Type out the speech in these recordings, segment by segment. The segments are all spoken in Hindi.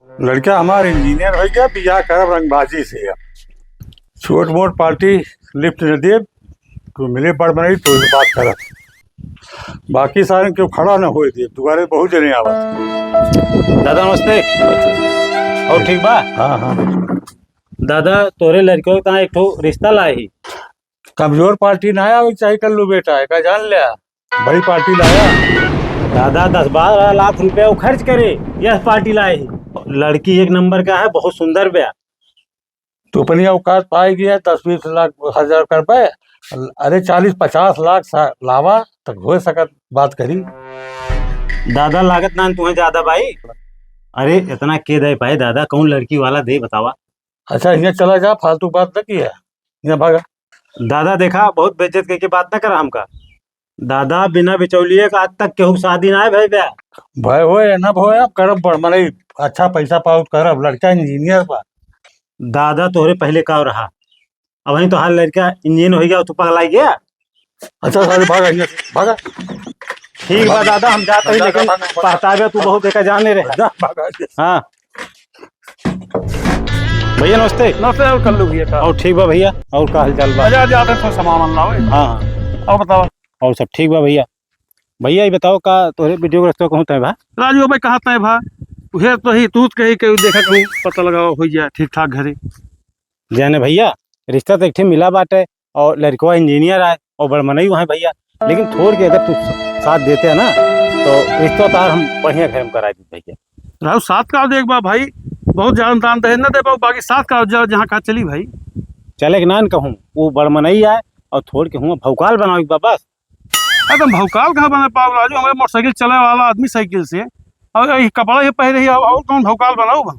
लड़का हमार इंजीनियर हो गया, बियाह करब रंगबाजी से। अब छोट मोट पार्टी लिफ्ट न दे तो मिले बड़ बनाई तो बात करब, बाकी सारे क्यों खड़ा न हो दे दोबारे बहुत जने आवत। दादा नमस्ते। और ठीक बा? हाँ हाँ। दादा तोरे लड़के का एक ठो रिश्ता लाए ही। कमजोर पार्टी ना आया चाहे कर लो बेटा, है का जान लिया बड़ी पार्टी लाया। दादा 10-12 लाख रुपया वो खर्च करे यह पार्टी लाए ही। लड़की एक नंबर का है, बहुत सुंदर ब्या। तो अपनी औकात पाई गया 10-20 लाख 1000 कर पाए। अरे 40-50 लाख लावा तक हो सकत बात करी। दादा लागत ना तुम्हें ज्यादा भाई। अरे इतना के दे पाए दादा, कौन लड़की वाला दे बतावा। अच्छा यहाँ चला जा, फालतू बात न किया, यहाँ भागा। दादा देखा बहुत बेइज्जत करके बात ना करा हमका। दादा बिना बिचौलिए का आज तक केहू शादी ना है भाई ब्या। भय हो या न भय, अब करब बड़ मने अच्छा पैसा पाउत करब, लड़का इंजीनियर बा। दादा तोहरे पहले का रहा, अब वही तो हाल लड़का इंजीनियर हो गया तू पगलाई गया। अच्छा सारे भागा यहाँ से, भागा। ठीक बा दादा हम जाते ही, लेकिन पहतावे तू बहुत देखा जाने रहे। जा भागा। हाँ भैया नमस्ते। नमस्ते। और कर लो भैया का। और ठीक बा भैया, और का हाल चाल बा? अरे आज आते थोड़ा सामान लाओ। हाँ हाँ और बताओ। और सब ठीक बा भैया। भैया ये बताओ का तोहरे वीडियोग्राफर कहूँ तय बा? राजू भाई कहाँ तय भा, उहे तो ही तू कही के देखा कहूँ पता लगाओ हो जाए ठीक ठाक घरे। जाने भैया रिश्ता तो एक ठे मिला बाटे, और लड़कवा इंजीनियर आए और बड़मनई वहाँ भैया। लेकिन थोड़ के अगर तू साथ देते है ना तो रिश्ता तार हम बढ़िया घर में करा दी भैया। राजू साथ का देख बा भाई, बहुत ज्यादा दान दहेज न दे पाओ, बाकी साथ का जहाँ का चली भाई। चले कि नान कहूँ वो बड़मनई आए और थोड़ के हूँ भौकाल बनाओ बा बस। अरे तुम भौकाल कहाँ बना पाओ राजू, हमारे मोटरसाइकिल चलाने वाला आदमी साइकिल से, और ये कपड़ा ये पहन रही है, और कौन भौकाल बनाओ बा।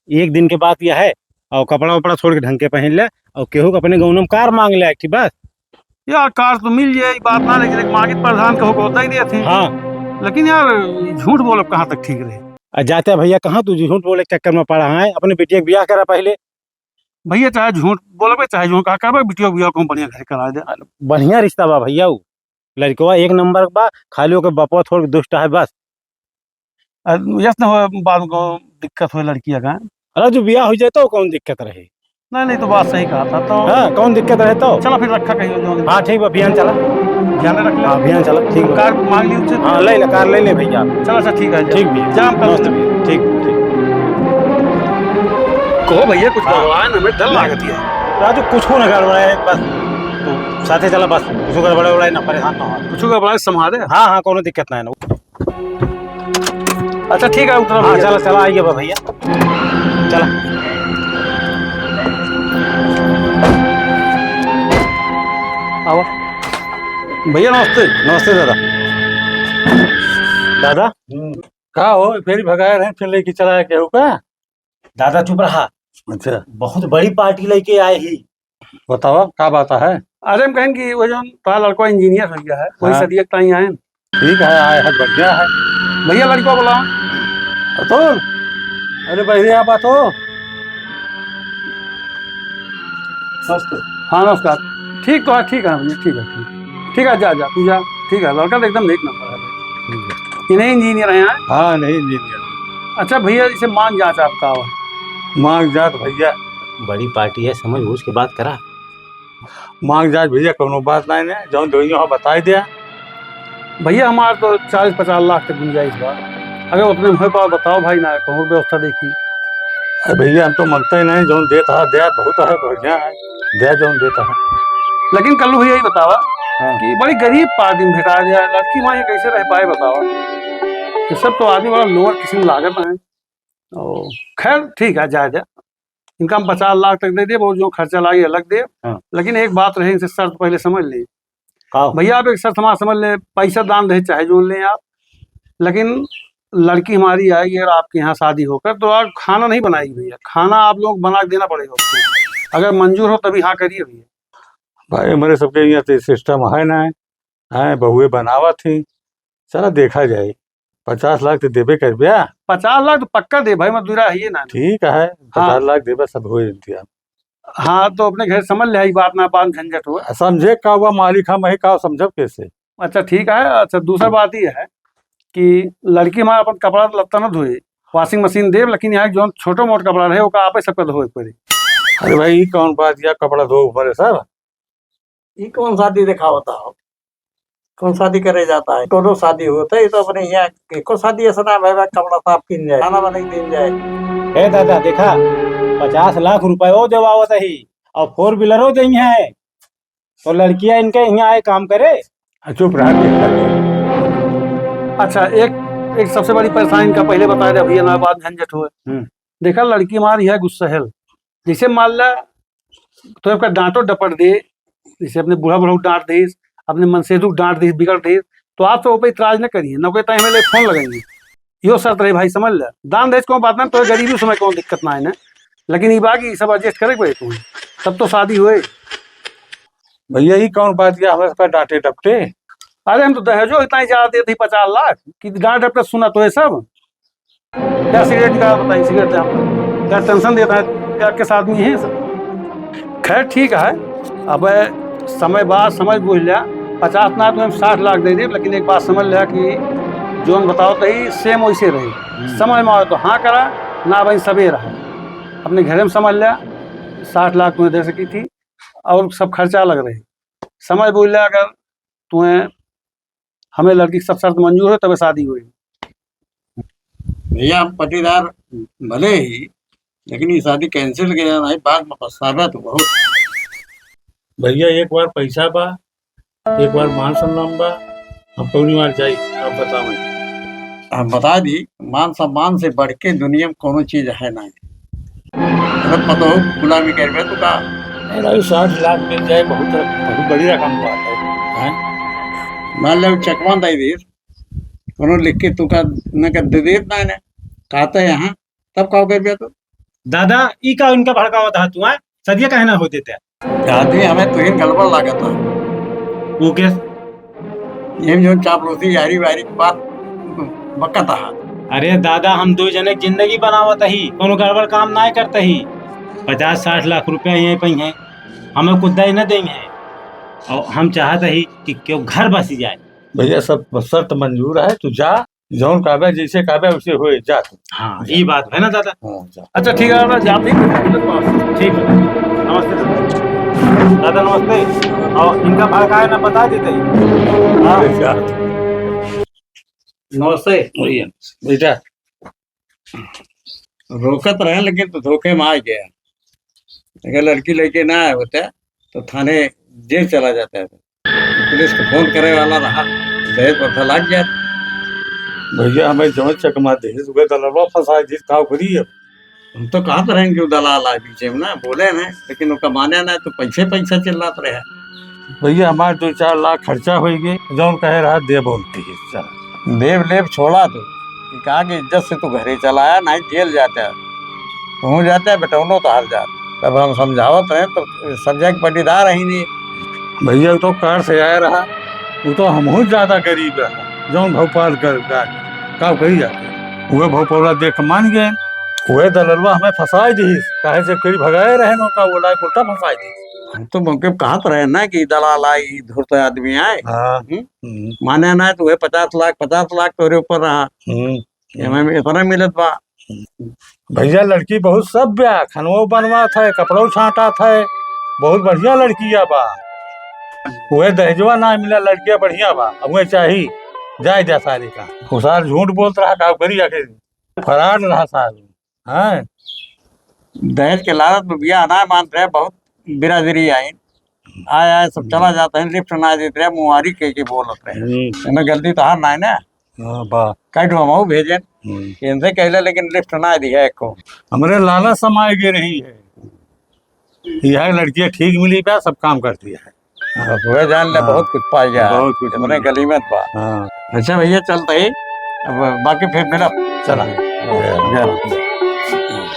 एक दिन के बात यह है, और कपड़ा वपड़ा छोड़ के ढंग के पहन ले, और केहू के अपने गाँव में कार मांग ले एक बस। यार कार तो मिल जाए बात ना, लेकिन एक मांगित प्रधान कहो को होता ही नहीं थे। हाँ लेकिन यार झूठ बोलो कहाँ तक ठीक रहे। जाते भैया कहाँ तू झूठ बोले के चक्कर में पड़ा है, अपने बेटिया के ब्याह करा पहले। भैया चाहे झूठ बोलोगे चाहे झूठ कहा करबे, बिटिया बिया को बढ़िया घर करा दे। बढ़िया रिश्ता बा भैया, वो लड़कवा एक नंबर बा, खाली ओके बपवा थोड़ दुष्ट है बस। यस न हो बाद को दिक्कत हो लड़कियां का। अरे जो ब्याह हो जाए तो कौन दिक्कत रहे। नहीं नहीं तो बात सही कहा था तो। हाँ कौन दिक्कत रहे तो। चलो फिर रखा कहीं जो। हाँ ठीक बा, अभियान चला। ध्यान रख ले। हाँ अभियान चला ठीक बा। कार मांग ली उनसे। हाँ ले ले कार ले ले भैया। चलो अच्छा ठीक है। ठीक भैया, जाम कर नमस्ते भैया। ठीक ठीक। कहो भैया कुछ भगवान हमें डर लागत है। राजू कुछ ना गड़बड़ाए बस, तू साथे चला बस, कुछ गड़बड़ाए ना परेशान ना हो। कुछ गड़बड़ा संभाले। हाँ हाँ कोनो दिक्कत ना है ना। अच्छा ठीक है उतरा। हाँ चला चला आइए बा भैया, चला। आओ भैया नमस्ते। नमस्ते दादा। दादा कहा हो फिर भगाए रहे, फिर लेके चलाया केहू का। दादा चुप रहा, अच्छा बहुत बड़ी पार्टी लेके आए ही। बताओ क्या बात है। अरे हम कहें कि वो जो तारा लड़का इंजीनियर हो गया है, वही हाँ। सदियक ताई आए। ठीक है आए है बढ़िया है। भैया लड़का बोला तो। अरे भैया बात हो। हाँ नमस्कार। ठीक तो है, ठीक है भैया, ठीक है ठीक है। जा जा तू जा, ठीक है। लड़का तो एकदम एक नंबर है। इन्हें इंजीनियर है यहाँ। हाँ नहीं इंजीनियर। अच्छा भैया इसे मांग जांच आपका हो। मांग जांच भैया बड़ी पार्टी है, समझ बूझ के बात करा। मांग जांच भैया कोनो बात नहीं है, जो दो बता दिया भैया। हमारे तो 40-50 लाख तक गुंजाइश बा, अगर उतने में हो पाओ बताओ भाई, ना कहूँ व्यवस्था देखी। अरे भैया हम तो मांगते ही नहीं, जो देता है दया बहुत है, बढ़िया है दया जो देता है। लेकिन कल भैया ही बतावा कि बड़ी गरीब पार्टी में भेटा दिया, लड़की वहाँ ये कैसे रह पाए बतावा। ये सब तो आदमी बड़ा लोअर किस्म लागत है। और खैर ठीक है जा जा, इनका हम 50 लाख तक दे दिए, बहुत जो खर्चा लागे अलग दे। लेकिन एक बात रहे, इनसे शर्त पहले समझ ली भैया। आप एक शर्त हमारा समझ ले, पैसा दान दे चाहे जो लें आप, लेकिन लड़की हमारी आएगी और आपके यहाँ शादी होकर तो आप खाना नहीं बनाएगी भैया, खाना आप लोग बना के देना पड़ेगा उसको। अगर मंजूर हो तभी हाँ करिए भैया। भाई हमारे सबके यहाँ तो सिस्टम है ना, है बहुए बनावा थी। चलो देखा जाए, 50 लाख तो देवे कर भैया। 50 लाख तो पक्का दे भाई, मैं दूरा है ना। ठीक है 50 लाख देवे सब हो इंतजाम। हाँ तो अपने घर समझ ले बात ना, बात झंझट हुआ समझे का हुआ मालिक हम है का समझब कैसे। अच्छा ठीक है। अच्छा दूसरा बात ये है कि लड़की हमारा अपन कपड़ा लत्ता न धोए, वॉशिंग मशीन देव, लेकिन यहाँ जो छोटो मोट कपड़ा रहे ओका आपे सबका धोए पड़े। अरे भाई ई कौन बात या कपड़ा धो पड़े सब। ये कौन शादी दिखावता हो, कौन शादी करे जाता है, कोनो शादी होता है तो अपने यहाँ को शादी ऐसा ना भाई कपड़ा साफ किन जाए, खाना बना के दिन जाए। ए दादा देखा 50 लाख रुपए वो देवावत ही और 4 व्हीलरो देंगे है, तो लड़कियां इनके यहाँ आए काम करे। चुप रहा। अच्छा एक सबसे बड़ी परेशानी इनका पहले बताया था भैया, ना बाद झंझट हुए। देखा लड़की हमारी है गुस्सहल, जैसे मान ला तो आपका डांटो डपट दे, जैसे अपने बूढ़ा बूढ़ा डांट दे, अपने मनसेदू डांट दे, बिगड़ दे, तो आप तो ऊपर इतराज न करिए, न कोई टाइम फोन लगाएंगे। यो शर्त रहे भाई, समझ ल। दान दहेज को बात ना, तो गरीबी समय कौन दिक्कत ना है ना, लेकिन ये बाकी सब एडजस्ट करे पड़े तुम्हें, तब तो शादी हुए। भैया ये कौन बात किया हमें पर डांटे डपटे। अरे हम तो दहेजो इतना ही ज्यादा देते 50 लाख कि डांट डपट सुना तो है सब। क्या सिगरेट का बताइए, सिगरेट आपको क्या टेंशन देता है, क्या किस आदमी है सब। खैर ठीक है, अब समय बाद समझ बुझ लिया, 50 ना तो 60 लाख दे दे, लेकिन एक बात समझ लिया कि जोन बताओ तो ही सेम वैसे रहे। समझ में आओ तो हाँ करा, ना भाई सवेरा है, अपने घर में समझ लिया 60 लाख तुम्हें दे सकी थी और सब खर्चा लग रहे। समझ बोल लिया अगर तुम्हें हमें लड़की की सब शर्त मंजूर है तब शादी हुई। भैया पटीदार भले ही, लेकिन ये शादी कैंसिल किया ना, बाद में पछतावा तो बहुत। भैया एक बार पैसा बा, एक बार मान सम्मान बा, हम कौनी बार जाई आप बताओ। हम बता दी, मान सम्मान से बढ़ के दुनिया में कोनो चीज है ना। अगर पता हो गुलामी कर तो का 60 लाख मिल जाए, बहुत बड़ी रकम बात है। मान लो चकवा दे दे, कोनो लिख के तू का न कर दे दे ना ने कहता है यहाँ, तब का कर तो दादा ई का उनका भड़का होता है, तू सदिया कहना हो देते आदमी हमें तुहिन गड़बड़ लागत है। वो के ये जो चापलूसी यारी वारी की बात बकत है। अरे दादा हम 2 जने जिंदगी बनावत ही, कोनो गड़बड़ काम ना करते ही। 50-60 लाख रुपया यहीं पे है, हमें कुछ दे न देंगे, और हम चाहते ही कि क्यों घर बसी जाए। भैया सब शर्त मंजूर है, तू जा, जौन काबे जैसे काबे वैसे होए जा तू। हाँ ये बात है ना दादा। हाँ जा। अच्छा ठीक है, जाते ठीक है, नमस्ते दादा, नमस्ते। और इनका भड़काए ना बता देते ही। हाँ नमस्ते भैया बेटा रोकत रहे, लेकिन तो धोखे में आ गया। अगर लड़की लेके ना आए होते तो थाने जेल चला जाता है, पुलिस को फोन करे वाला रहा, दहेज पर लग गया। भैया हमें जमन चकमा दे सुबह दलवा फंसा जिस खाओ करी अब। हम तो कहा तो रहेंगे दलाल आ पीछे में ना बोले ना, लेकिन उसका माने ना, तो पैसा चिल्लाते रहे। भैया हमारे 2-4 लाख खर्चा हो गए, जौन कहे रहा दे बोलती है। चल देव लेव छोड़ा तो कहा कि इज्जत से तू घरे चला आया, नहीं जेल जाता है, पहुँच जाता है बेटौनो तो हार जाता। तब हम समझावत रहे तो समझा कि पटीदार ही नहीं। भैया तो कार से आया रहा, वो तो हम ज्यादा गरीब रहा, जौन भोपाल कर का कही जाते वह भोपाला देख मान गए, वह दललवा हमें फंसाई दी, काहे से कोई भगाए रहे नो का बोला उल्टा फंसाई दी। हम तो मौके पे कहा रहे ना कि दलाल आई धुरते आदमी आए। हाँ माने ना तो वह 50 लाख तोरे ऊपर रहा, हमें इतना मिलत बा। भैया लड़की बहुत सभ्य, खनवा बनवा था, कपड़ों छाटा था, बहुत बढ़िया लड़किया बा। वह दहेजवा ना मिला, लड़किया बढ़िया बा, अब वह चाहिए जाए जा सारी का। खुशाल झूठ बोलता रहा, का करी आखिर फरार रहा साल। हाँ दहेज के लालच में बिया ना मानते रहे, बहुत बिरादरी आई आया सब चला जाता है, लिफ्ट ना देते रहे, मुहारी के बोलत रहे। हमें गलती तो हार ना है ना, कई हम भेजे इनसे कहले, लेकिन लिफ्ट ना दिया एक को। हमारे लाला समाये गे रही है, यह लड़कियां ठीक मिली पा, सब काम करती है। वह जान ले बहुत कुछ पा गया, बहुत कुछ अपने गलीमत बा। हाँ अच्छा भैया चलते ही, अब बाकी फिर मिला, चला।